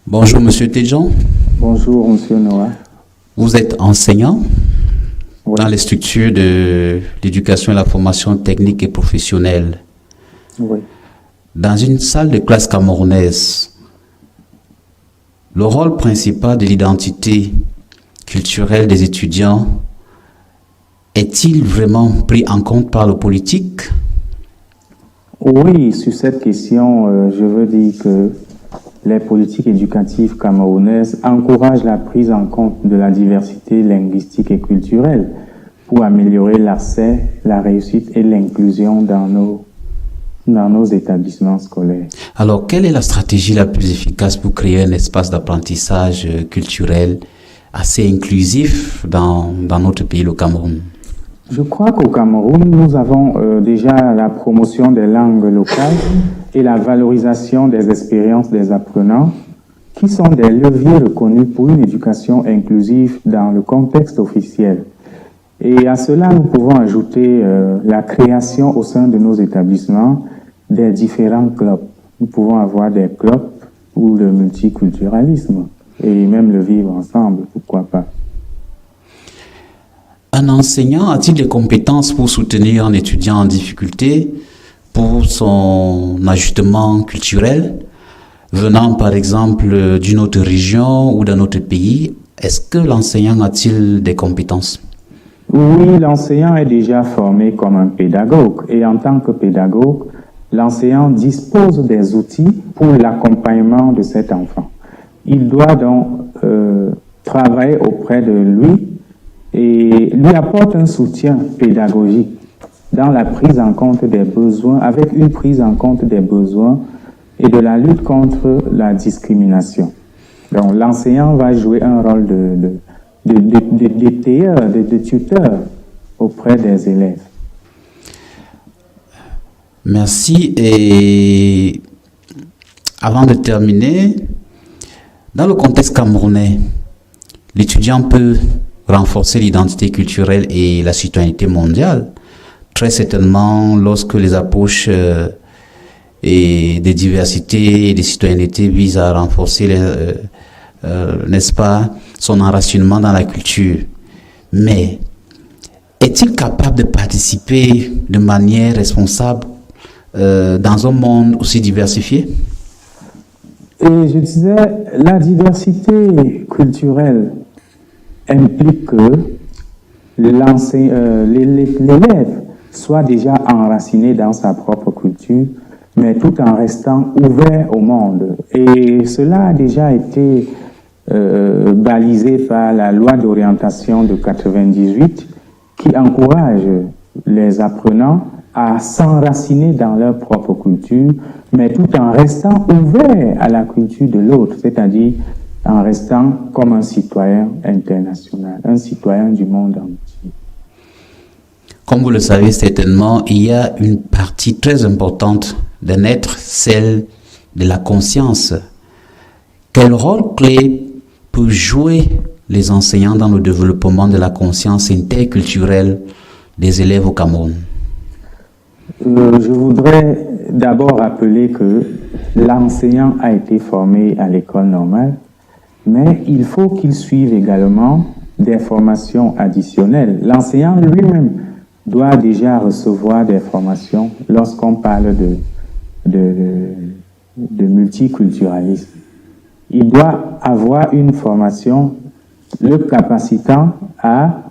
Bonjour Monsieur Tejan, Bonjour, Monsieur Noah. vous êtes enseignant Oui, dans les structures de l'éducation et la formation technique et professionnelle. oui. Dans une salle de classe camerounaise, le rôle principal de l'identité culturelle des étudiants est-il vraiment pris en compte par le politique? Oui, sur cette question, je veux dire que les politiques éducatives camerounaises encouragent la prise en compte de la diversité linguistique et culturelle pour améliorer l'accès, la réussite et l'inclusion dans nos établissements scolaires. Alors, quelle est la stratégie la plus efficace pour créer un espace d'apprentissage culturel assez inclusif dans notre pays, le Cameroun? Je crois qu'au Cameroun, nous avons déjà la promotion des langues locales et la valorisation des expériences des apprenants, qui sont des leviers reconnus pour une éducation inclusive dans le contexte officiel. Et à cela, nous pouvons ajouter la création au sein de nos établissements des différents clubs. Nous pouvons avoir des clubs pour le multiculturalisme et même le vivre ensemble, pourquoi pas. Un enseignant a-t-il des compétences pour soutenir un étudiant en difficulté pour son ajustement culturel, venant par exemple d'une autre région ou d'un autre pays? Est-ce que l'enseignant a-t-il des compétences? Oui, l'enseignant est déjà formé comme un pédagogue et en tant que pédagogue, l'enseignant dispose des outils pour l'accompagnement de cet enfant. Il doit donc travailler auprès de lui et lui apporte un soutien pédagogique dans la prise en compte des besoins, avec une prise en compte des besoins et de la lutte contre la discrimination. Donc l'enseignant va jouer un rôle de tuteur auprès des élèves. Merci. Et avant de terminer, dans le contexte camerounais, l'étudiant peut renforcer l'identité culturelle et la citoyenneté mondiale. Très certainement, lorsque les approches et des diversités et des citoyennetés visent à renforcer, n'est-ce pas, son enracinement dans la culture. Mais est-il capable de participer de manière responsable dans un monde aussi diversifié? Et je disais, la diversité culturelle implique que l'élève soit déjà enraciné dans sa propre culture, mais tout en restant ouvert au monde. Et cela a déjà été balisé par la loi d'orientation de 98 qui encourage les apprenants à s'enraciner dans leur propre culture, mais tout en restant ouvert à la culture de l'autre, c'est-à-dire en restant comme un citoyen international, un citoyen du monde entier. Comme vous le savez certainement, il y a une partie très importante d'un être, celle de la conscience. Quel rôle clé peut jouer les enseignants dans le développement de la conscience interculturelle des élèves au Cameroun? Je voudrais d'abord rappeler que l'enseignant a été formé à l'école normale, mais il faut qu'il suive également des formations additionnelles. L'enseignant lui-même doit déjà recevoir des formations lorsqu'on parle de multiculturalisme. Il doit avoir une formation le capacitant à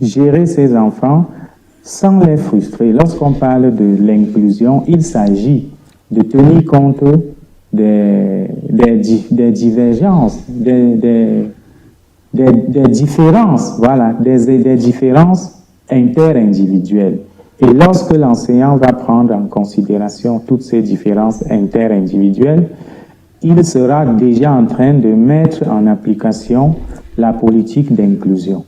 gérer ses enfants sans les frustrer. Lorsqu'on parle de l'inclusion, il s'agit de tenir compte des divergences, des différences, voilà, des différences interindividuelles. Et lorsque l'enseignant va prendre en considération toutes ces différences interindividuelles, il sera déjà en train de mettre en application la politique d'inclusion.